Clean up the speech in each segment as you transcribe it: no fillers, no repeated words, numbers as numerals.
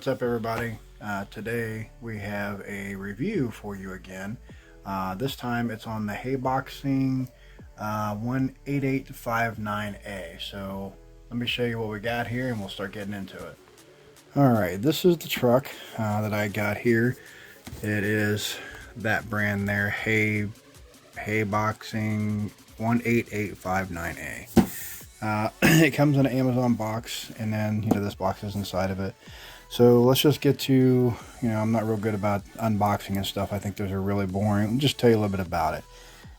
What's up, everybody? Today we have a review for you again. This time it's on the Haiboxing 18859A. So let me show you what we got here and we'll start getting into it. Alright, this is the truck that I got here. It is that brand there, Haiboxing 18859A. It comes in an Amazon box, and then this box is inside of it. So let's just get to, I'm not real good about unboxing and stuff. I think those are really boring. I'll just tell you a little bit about it.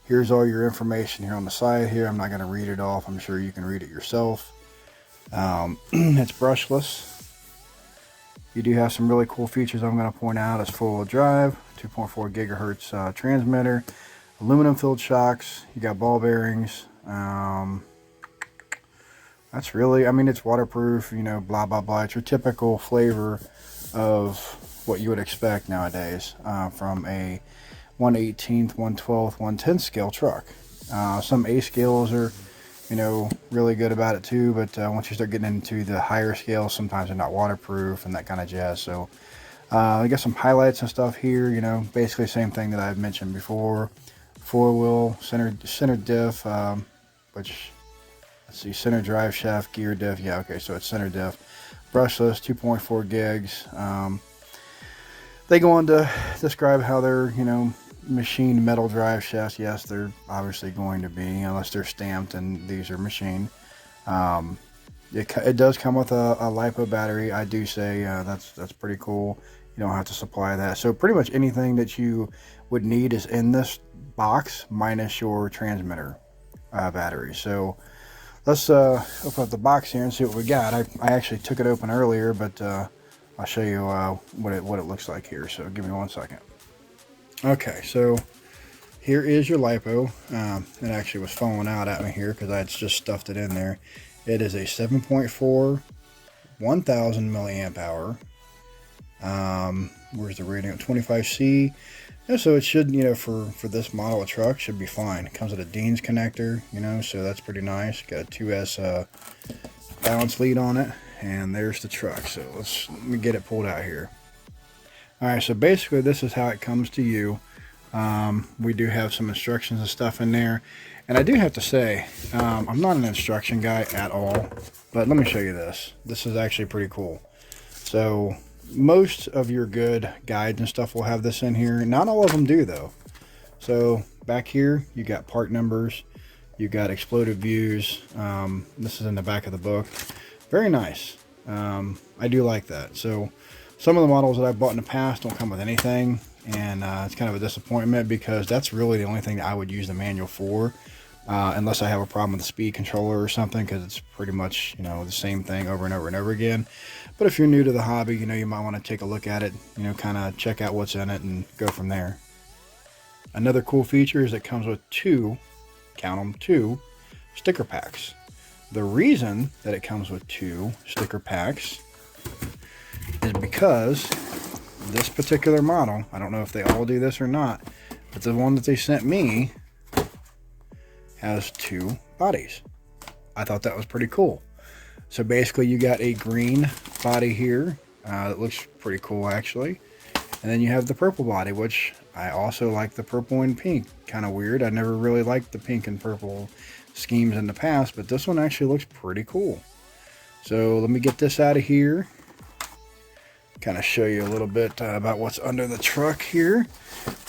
Here's all your information here on the side here. I'm not going to read it off. I'm sure you can read it yourself. It's brushless. You do have some really cool features I'm going to point out. It's four-wheel drive, 2.4 gigahertz transmitter, aluminum filled shocks. You got ball bearings. That's really, it's waterproof, blah, blah, blah. It's your typical flavor of what you would expect nowadays from a 1/18th, 1/12th, 1/10th scale truck. Some A scales are, really good about it too, but once you start getting into the higher scales, sometimes they're not waterproof and that kind of jazz. So I got some highlights and stuff here, basically same thing that I've mentioned before. Four-wheel, center diff, which... Let's see, center drive shaft, gear diff. Yeah, okay, so it's center diff. Brushless, 2.4 gigs. They go on to describe how they're, machined metal drive shafts. Yes, they're obviously going to be, unless they're stamped and these are machined. It does come with a LiPo battery. I do say that's pretty cool. You don't have to supply that. So pretty much anything that you would need is in this box, minus your transmitter battery. So let's open up the box here and see what we got. I actually took it open earlier, but I'll show you what it looks like here. So give me 1 second. Okay, so here is your LiPo. It actually was falling out at me here because I had just stuffed it in there. It is a 7.4 1000 milliamp hour. Where's the rating? 25C. Yeah, so it should, for this model of truck, should be fine. It comes with a Dean's connector, so that's pretty nice. Got a 2S balance lead on it, and there's the truck. So let me get it pulled out here. All right, so basically this is how it comes to you. We do have some instructions and stuff in there, and I do have to say, I'm not an instruction guy at all, but let me show you this. This is actually pretty cool. So most of your good guides and stuff will have this in here. Not all of them do though. So back here you got part numbers, you got exploded views. This is in the back of the book. Very nice. I do like that. So some of the models that I've bought in the past don't come with anything, and it's kind of a disappointment because that's really the only thing that I would use the manual for, unless I have a problem with the speed controller or something, because it's pretty much the same thing over and over and over again. But if you're new to the hobby, you might want to take a look at it, kind of check out what's in it and go from there. Another cool feature is it comes with two sticker packs. The reason that it comes with two sticker packs is because this particular model, I don't know if they all do this or not, but the one that they sent me has two bodies. I thought that was pretty cool. So basically you got a green body here that looks pretty cool actually, and then you have the purple body, which I also like the purple and pink. Kind of weird. I never really liked the pink and purple schemes in the past, but this one actually looks pretty cool. So let me get this out of here, kind of show you a little bit about what's under the truck here.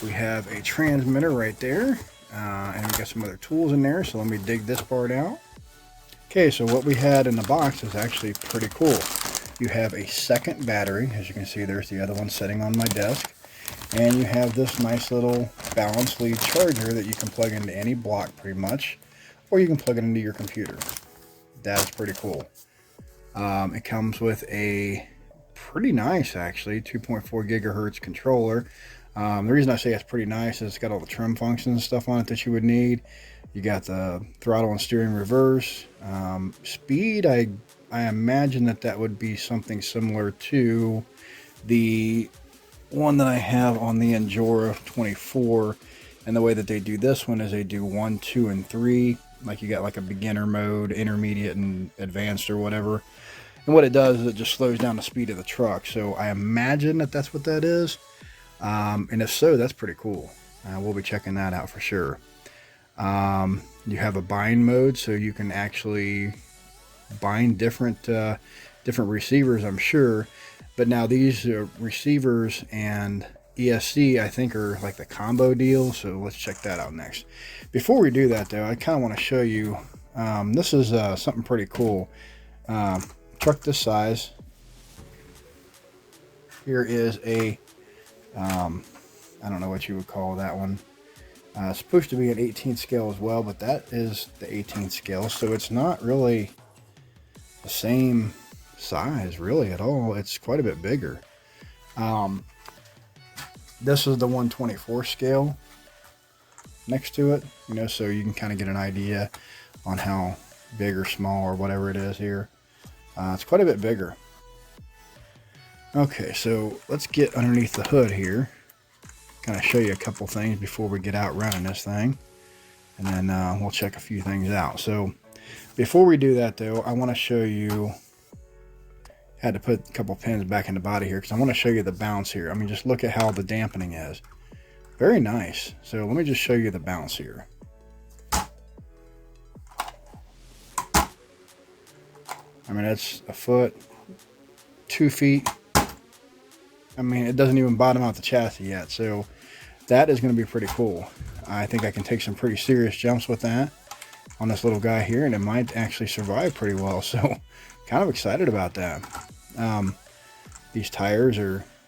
We have a transmitter right there, and we got some other tools in there, so let me dig this part out. Okay, so what we had in the box is actually pretty cool. You have a second battery. As you can see, there's the other one sitting on my desk. And you have this nice little balance lead charger that you can plug into any block pretty much, or you can plug it into your computer. That is pretty cool. It comes with a pretty nice, actually, 2.4 gigahertz controller. The reason I say it's pretty nice is it's got all the trim functions and stuff on it that you would need. You got the throttle and steering reverse. Speed, I imagine that would be something similar to the one that I have on the Endura 24. And the way that they do this one is they do 1, 2, and 3. Like you got like a beginner mode, intermediate, and advanced or whatever. And what it does is it just slows down the speed of the truck. So I imagine that that's what that is. And if so, that's pretty cool. We'll be checking that out for sure. You have a bind mode, so you can actually bind different receivers, I'm sure. But now these receivers and ESC, I think, are like the combo deal. So let's check that out next. Before we do that, though, I kind of want to show you. This is something pretty cool. Truck this size. Here is a, I don't know what you would call that one. It's supposed to be an 18th scale as well, but that is the 18th scale, so it's not really the same size really at all. It's quite a bit bigger. This is the 124 scale next to it, you know, so you can kind of get an idea on how big or small or whatever it is here. It's quite a bit bigger. Okay, so let's get underneath the hood here. Kind of show you a couple things before we get out running this thing. And then we'll check a few things out. So before we do that, though, I want to show you... Had to put a couple pins back in the body here because I want to show you the bounce here. I mean, just look at how the dampening is. Very nice. So let me just show you the bounce here. I mean, that's a foot, 2 feet. I mean, it doesn't even bottom out the chassis yet. So that is going to be pretty cool. I think I can take some pretty serious jumps with that on this little guy here, and it might actually survive pretty well. So kind of excited about that. These tires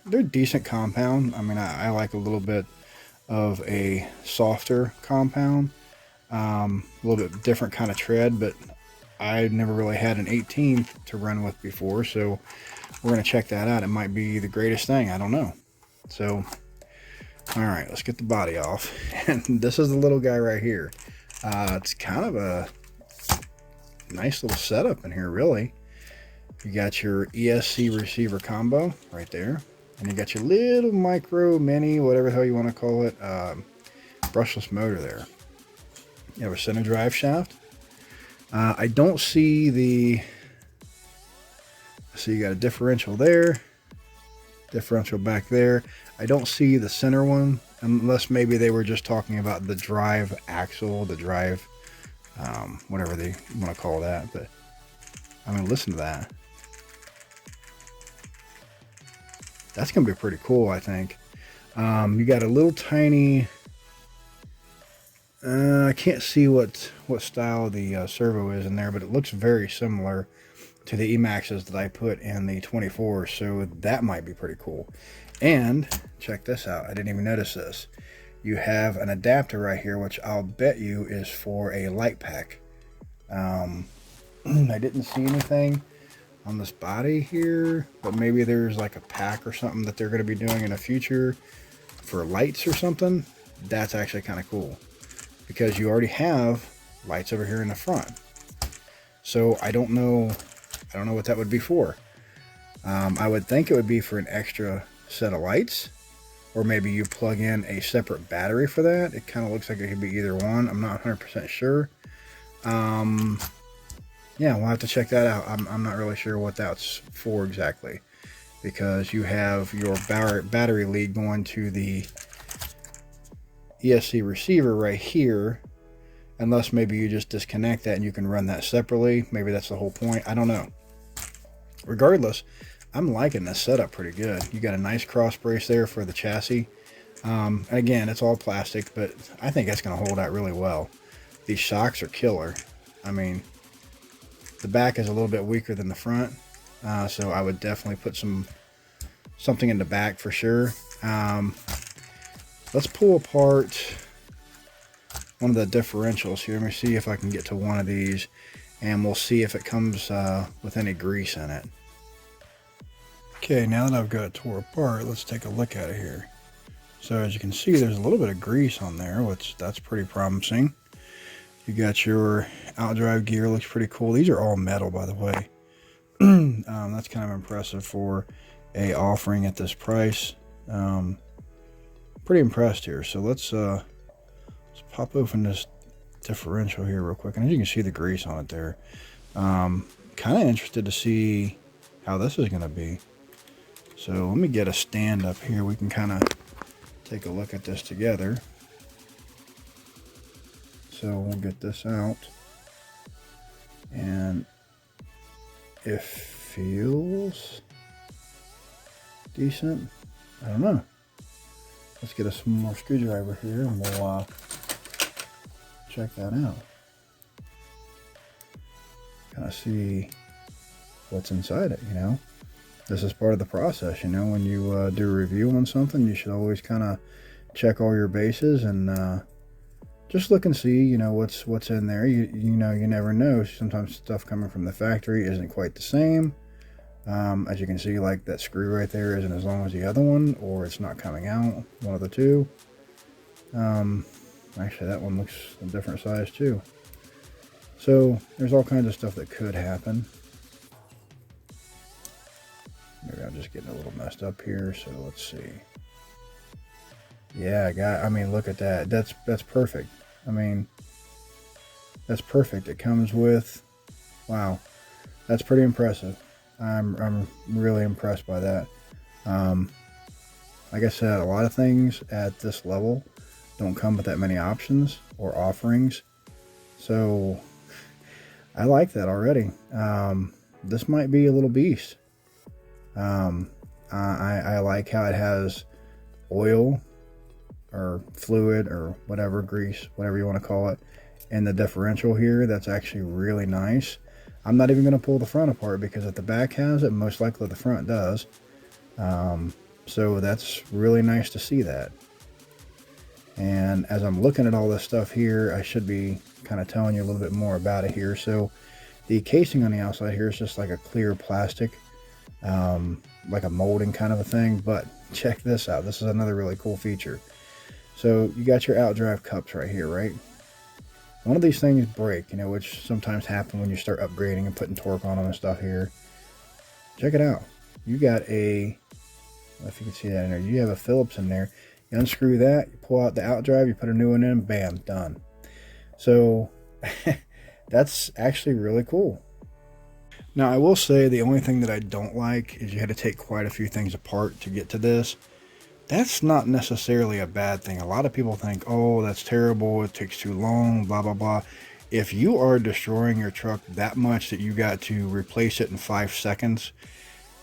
they're decent compound. I mean, I like a little bit of a softer compound, a little bit different kind of tread, but I never really had an 18th to run with before, so we're going to check that out. It might be the greatest thing. I don't know. So, all right, let's get the body off. And this is the little guy right here. It's kind of a nice little setup in here, really. You got your ESC receiver combo right there. And you got your little micro, mini, whatever the hell you want to call it, brushless motor there. You have a center drive shaft. I don't see the... So you got a differential there, differential back there. I don't see the center one, unless maybe they were just talking about the drive axle, the drive, whatever they want to call that. But I mean, listen to that. That's going to be pretty cool, I think. You got a little tiny... I can't see what style the servo is in there, but it looks very similar to the Emaxes that I put in the 24, so that might be pretty cool. And check this out, I didn't even notice this. You have an adapter right here, which I'll bet you is for a light pack. I didn't see anything on this body here, but maybe there's like a pack or something that they're going to be doing in the future for lights or something. That's actually kind of cool, because you already have lights over here in the front. So I don't know what that would be for. I would think it would be for an extra set of lights, or maybe you plug in a separate battery for that. It kind of looks like it could be either one. I'm not 100% sure. Yeah, we'll have to check that out. I'm not really sure what that's for exactly, because you have your battery lead going to the ESC receiver right here, unless maybe you just disconnect that and you can run that separately. Maybe that's the whole point. I don't know. Regardless, I'm liking this setup pretty good. You got a nice cross brace there for the chassis. Again, it's all plastic, but I think that's going to hold out really well. These shocks are killer. I mean, the back is a little bit weaker than the front, so I would definitely put something in the back for sure. Let's pull apart one of the differentials here. Let me see if I can get to one of these, and we'll see if it comes with any grease in it. Okay, now that I've got it tore apart, let's take a look at it here. So as you can see, there's a little bit of grease on there, which that's pretty promising. You got your outdrive gear, looks pretty cool. These are all metal, by the way. That's kind of impressive for a offering at this price. Pretty impressed here. So let's pop open this differential here real quick, and as you can see the grease on it there. Kind of interested to see how this is going to be. So let me get a stand up here. We can kind of take a look at this together. So we'll get this out. And it feels decent. I don't know. Let's get a small screwdriver here and we'll check that out. Kind of see what's inside it, you know. This is part of the process, you know. When you do a review on something, you should always kind of check all your bases and just look and see, you know, what's in there. You know, you never know. Sometimes stuff coming from the factory isn't quite the same. As you can see, like that screw right there isn't as long as the other one, or it's not coming out, one of the two. Actually, that one looks a different size too. So there's all kinds of stuff that could happen. Maybe I'm just getting a little messed up here, so let's see. Yeah, I mean, look at that. That's perfect. I mean, that's perfect. It comes with, wow, that's pretty impressive. I'm really impressed by that. Like I said, a lot of things at this level don't come with that many options or offerings. So I like that already. This might be a little beast. I like how it has oil or fluid or whatever, grease, whatever you want to call it, in the differential here. That's actually really nice. I'm not even going to pull the front apart because if the back has it, most likely the front does. So that's really nice to see that. And as I'm looking at all this stuff here, I should be kind of telling you a little bit more about it here. So the casing on the outside here is just like a clear plastic, like a molding kind of a thing. But check this out. This is another really cool feature. So you got your outdrive cups right here, right? One of these things break, you know, which sometimes happen when you start upgrading and putting torque on them and stuff here. Check it out. You got a, if you can see that in there, you have a Phillips in there. You unscrew that, you pull out the outdrive, you put a new one in, bam, done. So that's actually really cool. Now, I will say the only thing that I don't like is you had to take quite a few things apart to get to this. That's not necessarily a bad thing. A lot of people think, oh, that's terrible, it takes too long, blah, blah, blah. If you are destroying your truck that much that you got to replace it in 5 seconds,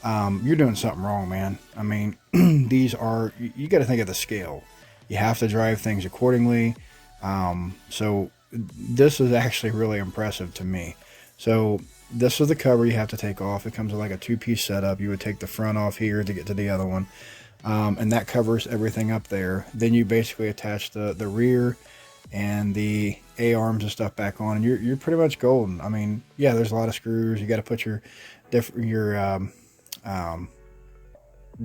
you're doing something wrong, man. I mean, these are, you got to think of the scale. You have to drive things accordingly. So this is actually really impressive to me. So this is the cover you have to take off. It comes with like a 2-piece setup. You would take the front off here to get to the other one. And that covers everything up there. Then you basically attach the rear and the A-arms and stuff back on, and you're pretty much golden. I mean, yeah, there's a lot of screws. You got to put your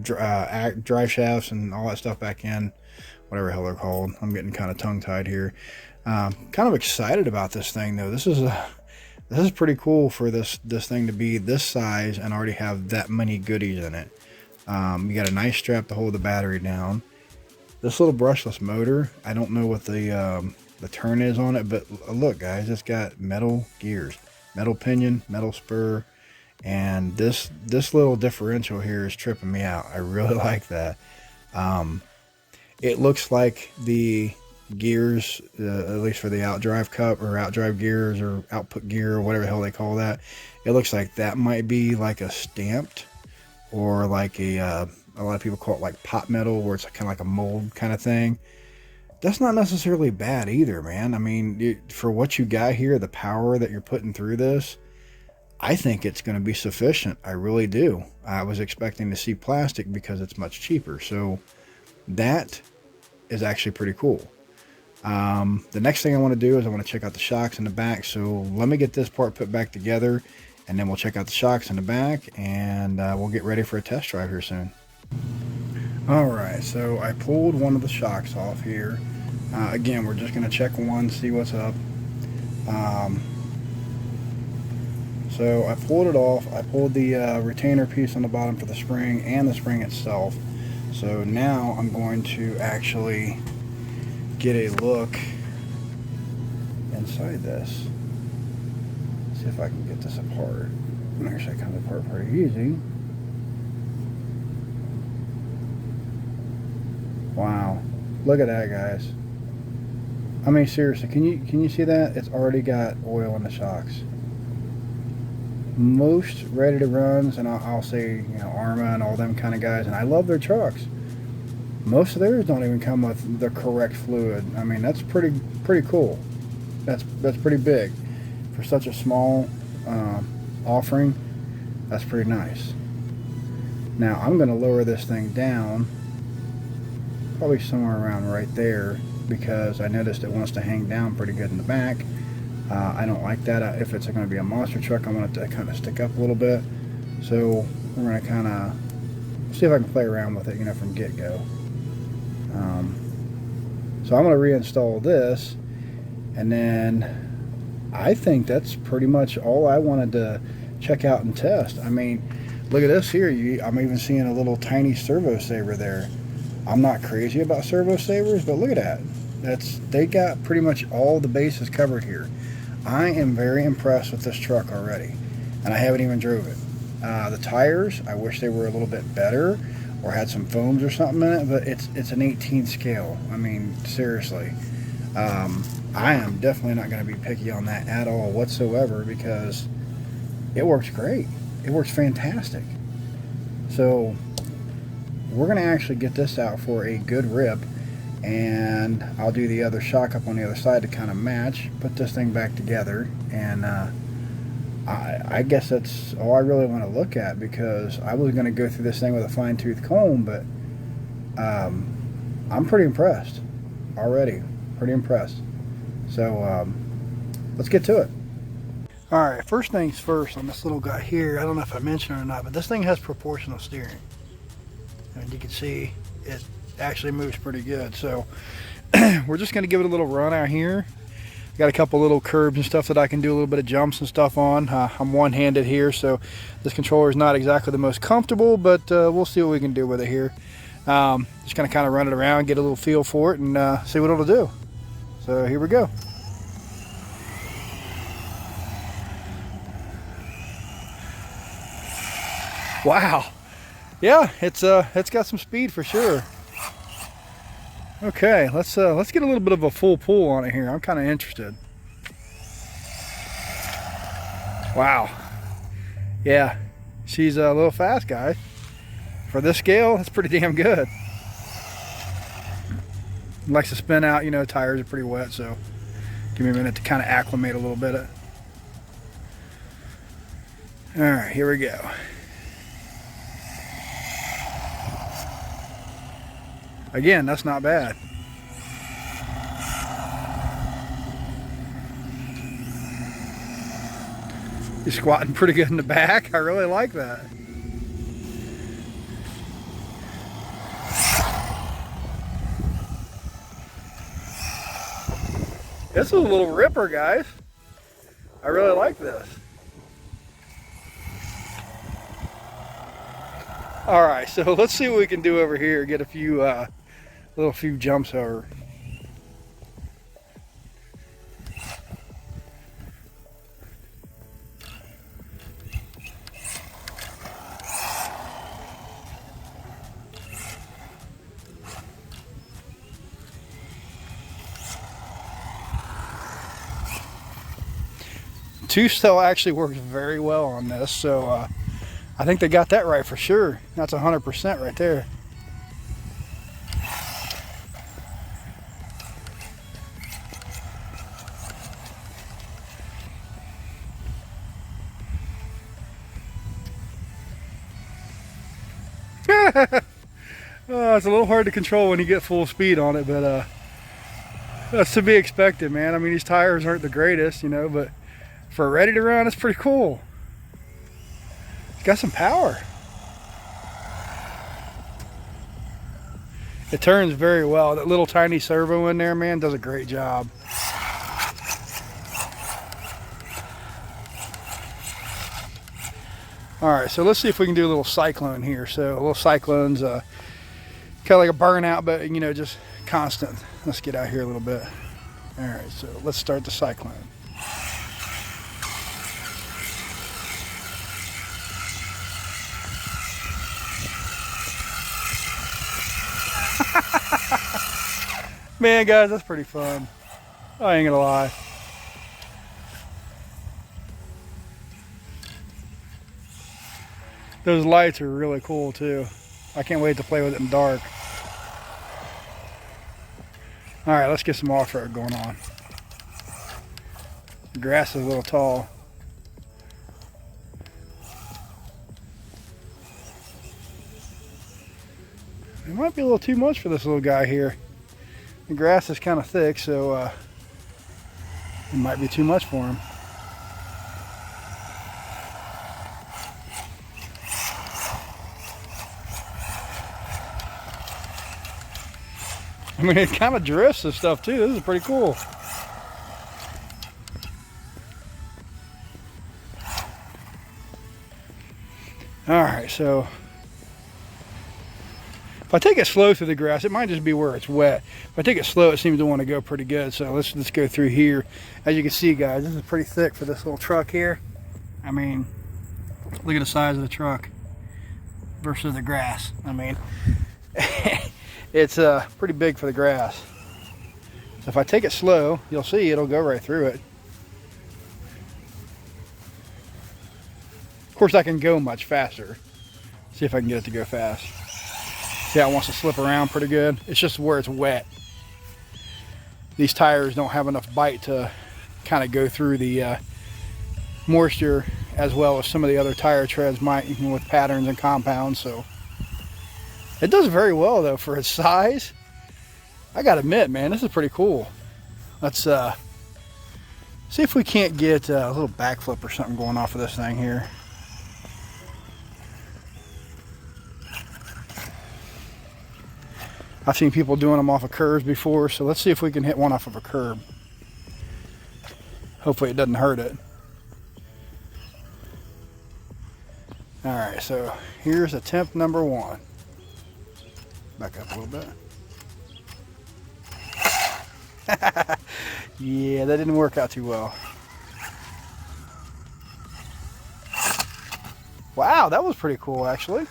drive shafts and all that stuff back in, whatever the hell they're called. I'm getting kind of tongue-tied here. Kind of excited about this thing though. This is pretty cool for this thing to be this size and already have that many goodies in it. You got a nice strap to hold the battery down. This little brushless motor, I don't know what the turn is on it, but look guys, it's got metal gears, metal pinion, metal spur, and this little differential here is tripping me out. I really like that. It looks like the gears, at least for the outdrive cup or outdrive gears or output gear or whatever the hell they call that, it looks like that might be like a stamped, or like a lot of people call it like pot metal, where it's kind of like a mold kind of thing. That's not necessarily bad either, man. I mean, for what you got here, the power that you're putting through this, I think it's going to be sufficient. I really do. I was expecting to see plastic because it's much cheaper. So that is actually pretty cool. The next thing I want to do is I want to check out the shocks in the back. So let me get this part put back together, and then we'll check out the shocks in the back, and we'll get ready for a test drive here soon. Alright, so I pulled one of the shocks off here. Again, we're just going to check one, see what's up. So I pulled it off. I pulled the retainer piece on the bottom for the spring and the spring itself. So now I'm going to actually get a look inside this. See if I can get this apart. Actually, it comes apart pretty easy. Wow, look at that, guys. I mean, seriously, can you see that? It's already got oil in the shocks. Most ready to runs, and I'll say, you know, Arma and all them kind of guys, and I love their trucks. Most of theirs don't even come with the correct fluid. I mean, that's pretty cool. That's pretty big for such a small offering. That's pretty nice. Now I'm going to lower this thing down, probably somewhere around right there, because I noticed it wants to hang down pretty good in the back. I don't like that. If it's going to be a monster truck, I want it to kind of stick up a little bit. So we're going to kind of see if I can play around with it, you know, from get-go. So I'm going to reinstall this, and then I think that's pretty much all I wanted to check out and test. I mean, look at this here. I'm even seeing a little tiny servo saver there. I'm not crazy about servo savers, but look at that. They got pretty much all the bases covered here. I am very impressed with this truck already, and I haven't even drove it. The tires, I wish they were a little bit better or had some foams or something in it, but it's an 18 scale. I mean, seriously. I am definitely not going to be picky on that at all whatsoever, because it works great. It works fantastic. So we're going to actually get this out for a good rip, and I'll do the other shock up on the other side to kind of match, put this thing back together, and I guess that's all I really want to look at, because I was going to go through this thing with a fine-tooth comb, but I'm pretty impressed already. Pretty impressed. So let's get to it. Alright, first things first on this little guy here. I don't know if I mentioned it or not, but this thing has proportional steering. And you can see it actually moves pretty good. So we're just going to give it a little run out here. Got a couple little curbs and stuff that I can do a little bit of jumps and stuff on. I'm one-handed here, so this controller is not exactly the most comfortable, but we'll see what we can do with it here. Just going to kind of run it around, get a little feel for it, and see what it'll do. So here we go. Wow. Yeah, it's got some speed for sure. Okay, let's get a little bit of a full pull on it here. I'm kind of interested. Wow. Yeah, she's a little fast, guys. For this scale, that's pretty damn good. Likes to spin out, you know, tires are pretty wet, so give me a minute to kind of acclimate a little bit. All right, here we go. Again, that's not bad. You're squatting pretty good in the back. I really like that. This is a little ripper, guys. I really like this. All right, so let's see what we can do over here. Get a few few jumps over. Two-cell actually works very well on this, so I think they got that right for sure. That's 100% right there. It's a little hard to control when you get full speed on it, but that's to be expected, man. I mean, these tires aren't the greatest, you know, but for ready to run, it's pretty cool. It's got some power. It turns very well. That little tiny servo in there, man, does a great job. All right, so let's see if we can do a little cyclone here. So a little cyclone's kind of like a burnout, but you know, just constant. Let's get out here a little bit. All right, so let's start the cyclone. Man, guys, that's pretty fun. I ain't gonna lie. Those lights are really cool too. I can't wait to play with it in dark. All right, let's get some off-road going on. The grass is a little tall. It might be a little too much for this little guy here. The grass is kind of thick, so it might be too much for him. I mean, it kind of drifts and stuff too. This is pretty cool. All right, so if I take it slow through the grass, it might just be where it's wet. If I take it slow, it seems to want to go pretty good. So let's go through here. As you can see, guys, this is pretty thick for this little truck here. I mean, look at the size of the truck versus the grass. I mean, it's pretty big for the grass. So if I take it slow, you'll see it'll go right through it. Of course, I can go much faster. See if I can get it to go fast. See how it wants to slip around pretty good? It's just where it's wet. These tires don't have enough bite to kind of go through the moisture as well as some of the other tire treads might, even with patterns and compounds. So it does very well though for its size. I gotta admit, man, this is pretty cool. Let's see if we can't get a little backflip or something going off of this thing here. I've seen people doing them off of curves before, so let's see if we can hit one off of a curb. Hopefully it doesn't hurt it. All right, so here's attempt number one. Back up a little bit. Yeah, that didn't work out too well. Wow, that was pretty cool actually.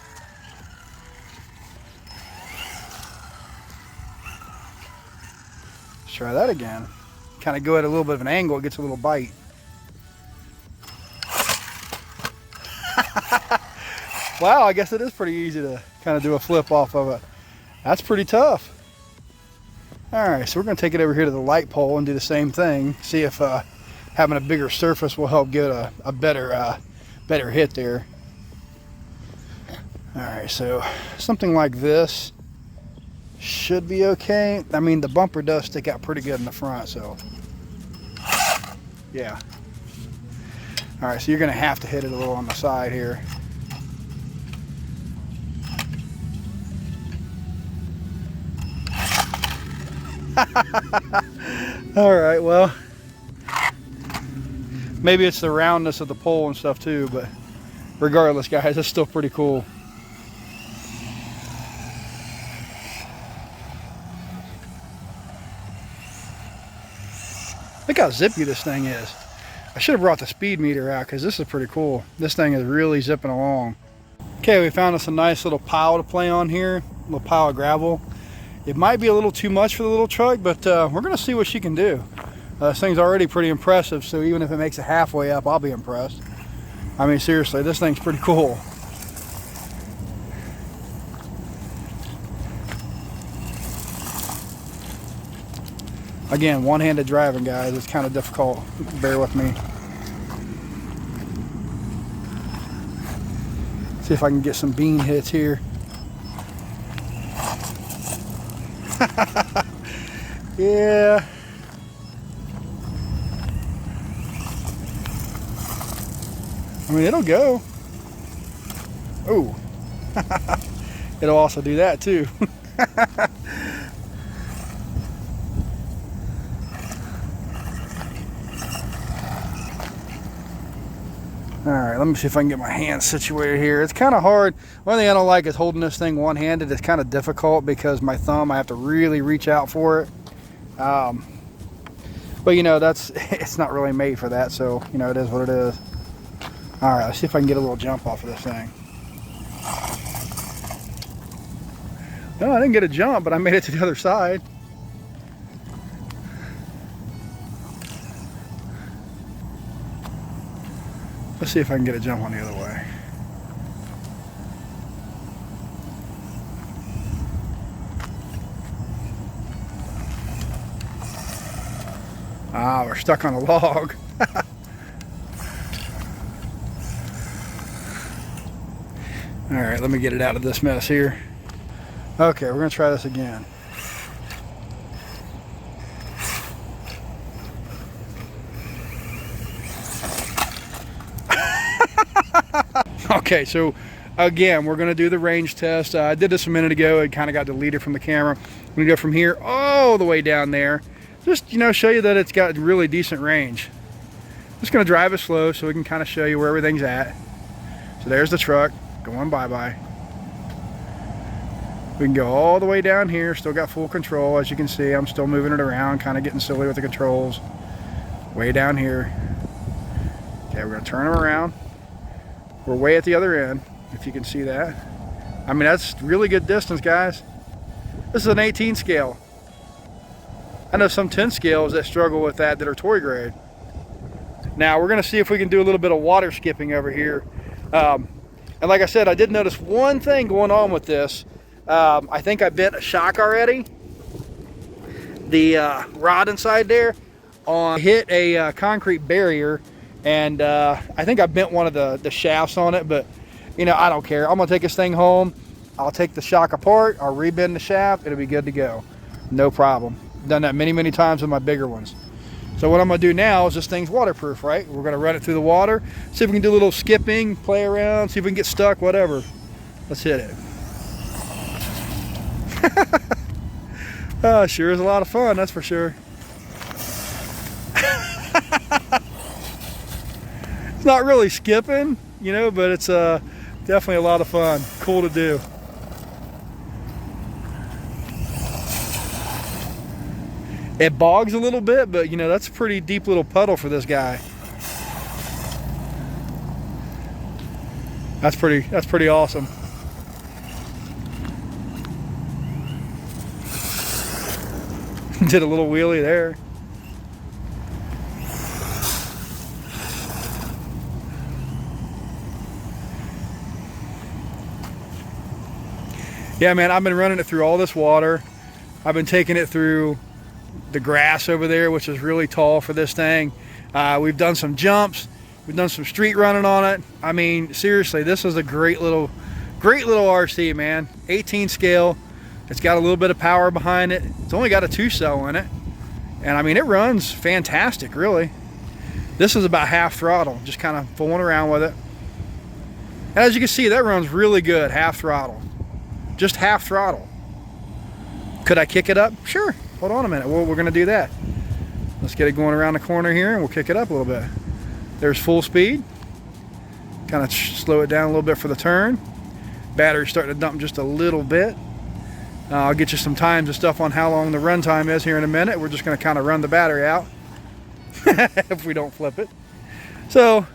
Let's try that again. Kind of go at a little bit of an angle, it gets a little bite. Wow, I guess it is pretty easy to kind of do a flip off of it. That's pretty tough. All right, so we're going to take it over here to the light pole and do the same thing. See if having a bigger surface will help get a better hit there. All right, so something like this should be okay. I mean, the bumper does stick out pretty good in the front, so yeah. All right, so you're going to have to hit it a little on the side here. All right, well, maybe it's the roundness of the pole and stuff too, but regardless, guys, it's still pretty cool. Look how zippy this thing is. I should have brought the speed meter out because this is pretty cool. This thing is really zipping along. Okay, we found us a nice little pile to play on here, a little pile of gravel. It might be a little too much for the little truck, but we're going to see what she can do. This thing's already pretty impressive, so even if it makes it halfway up, I'll be impressed. I mean, seriously, this thing's pretty cool. Again, one-handed driving, guys, it's kind of difficult. Bear with me. See if I can get some bean hits here. Yeah. I mean, it'll go. Oh. It'll also do that too. All right, let me see if I can get my hands situated here. It's kind of hard. One thing I don't like is holding this thing one-handed. It's kind of difficult because my thumb, I have to really reach out for it. But you know, it's not really made for that, so you know, it is what it is. All right, let's see if I can get a little jump off of this thing. No, I didn't get a jump, but I made it to the other side. Let's see if I can get a jump on the other way. Ah, we're stuck on a log. All right, let me get it out of this mess here. Okay, we're gonna try this again. Okay, so again, we're gonna do the range test. I did this a minute ago. It kind of got deleted from the camera. I'm gonna go from here all the way down there. Just, you know, show you that it's got really decent range. Just gonna drive it slow so we can kind of show you where everything's at. So there's the truck going bye-bye. We can go all the way down here, still got full control. As you can see, I'm still moving it around, kind of getting silly with the controls. Way down here. Okay, we're gonna turn them around. We're way at the other end, if you can see that. I mean, that's really good distance, guys. This is an 18 scale. I know some 10 scales that struggle with that are toy grade. Now, we're gonna see if we can do a little bit of water skipping over here. And like I said, I did notice one thing going on with this. I think I bent a shock already. The rod inside there hit a concrete barrier, and I think I bent one of the shafts on it, but you know, I don't care. I'm gonna take this thing home. I'll take the shock apart, I'll rebend the shaft, it'll be good to go. No problem. Done that many, many times with my bigger ones. So what I'm gonna do now is, this thing's waterproof, right? We're gonna run it through the water, see if we can do a little skipping, play around, see if we can get stuck, whatever. Let's hit it. Sure is a lot of fun, that's for sure. It's not really skipping, you know, but it's definitely a lot of fun. Cool to do. It bogs a little bit, but you know, that's a pretty deep little puddle for this guy. That's pretty awesome. Did a little wheelie there. Yeah, man, I've been running it through all this water. I've been taking it through the grass over there, which is really tall for this thing. We've done some jumps. We've done some street running on it. I mean, seriously, this is a great little RC, man. 18 scale. It's got a little bit of power behind it. It's only got a 2-cell in it. And I mean, it runs fantastic, really. This is about half throttle, just kind of fooling around with it. And as you can see, that runs really good, half throttle. Just half throttle. Could I kick it up? Sure. Hold on a minute. Well, we're going to do that. Let's get it going around the corner here, and we'll kick it up a little bit. There's full speed. Kind of slow it down a little bit for the turn. Battery's starting to dump just a little bit. I'll get you some times and stuff on how long the run time is here in a minute. We're just going to kind of run the battery out if we don't flip it. So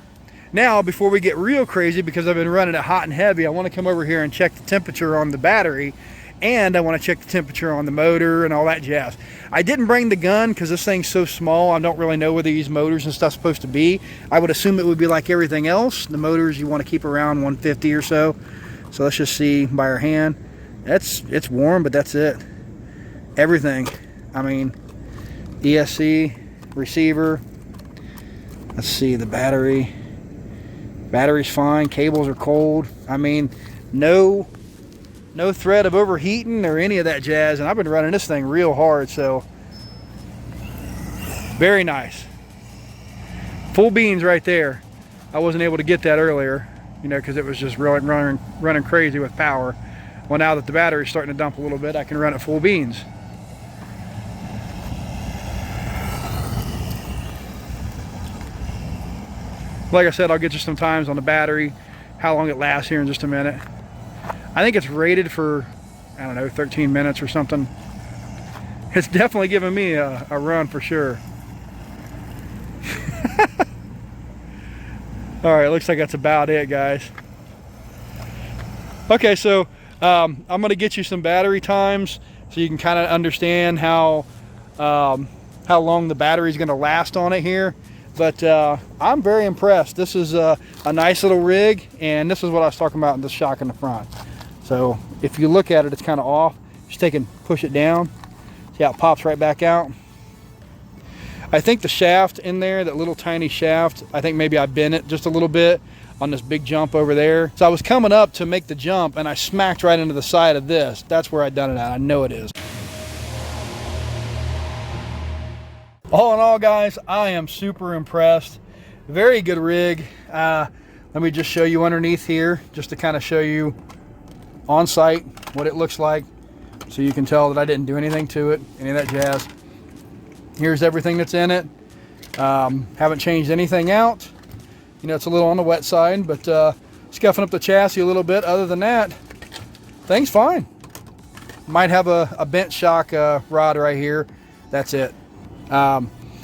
now, before we get real crazy, because I've been running it hot and heavy, I want to come over here and check the temperature on the battery, and I want to check the temperature on the motor and all that jazz. I didn't bring the gun because this thing's so small. I don't really know where these motors and stuff's supposed to be. I would assume it would be like everything else. The motors you want to keep around 150 or so. So let's just see by our hand. It's warm, but that's it. Everything. I mean, ESC, receiver. Let's see, the battery. Battery's fine. Cables are cold. I mean, no threat of overheating or any of that jazz. And I've been running this thing real hard, so very nice. Full beans right there. I wasn't able to get that earlier, you know, because it was just running crazy with power. Well, now that the battery's starting to dump a little bit, I can run it full beans. Like I said, I'll get you some times on the battery, how long it lasts here in just a minute. I think it's rated for, I don't know, 13 minutes or something. It's definitely giving me a run for sure. All right, looks like that's about it, guys. Okay, so I'm going to get you some battery times so you can kind of understand how long the battery is going to last on it here. But I'm very impressed. This is a nice little rig, and this is what I was talking about in the shock in the front. So if you look at it, it's kind of off. Just take and push it down. See how it pops right back out? I think the shaft in there, that little tiny shaft, I think maybe I bent it just a little bit on this big jump over there. So I was coming up to make the jump, and I smacked right into the side of this. That's where I done it at. I know it is. All in all, guys, I am super impressed. Very good rig. Let me just show you underneath here, just to kind of show you on site what it looks like, so you can tell that I didn't do anything to it, any of that jazz. Here's everything that's in it. Haven't changed anything out. You know, it's a little on the wet side, but scuffing up the chassis a little bit. Other than that, thing's fine. Might have a bent shock rod right here. That's it.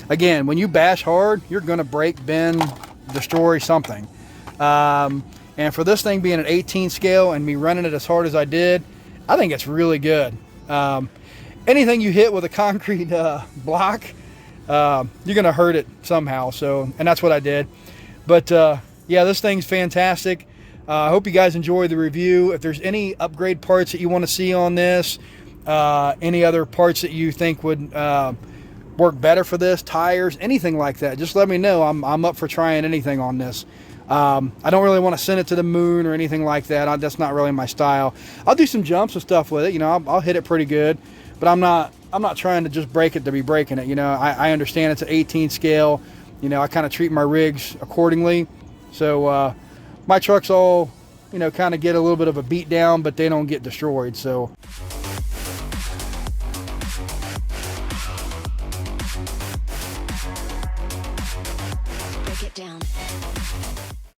Again, when you bash hard, you're going to break, bend, destroy something. And for this thing being an 18 scale and me running it as hard as I did, I think it's really good. Anything you hit with a concrete block, you're going to hurt it somehow. So, and that's what I did. But yeah, this thing's fantastic. I hope you guys enjoyed the review. If there's any upgrade parts that you want to see on this, any other parts that you think would work better for this, tires, anything like that, just let me know. I'm up for trying anything on this. I don't really want to send it to the moon or anything like that. That's not really my style. I'll do some jumps and stuff with it. You know, I'll hit it pretty good, but I'm not trying to just break it to be breaking it. You know, I understand it's an 18 scale. You know, I kind of treat my rigs accordingly. So my trucks all, you know, kind of get a little bit of a beat down, but they don't get destroyed. So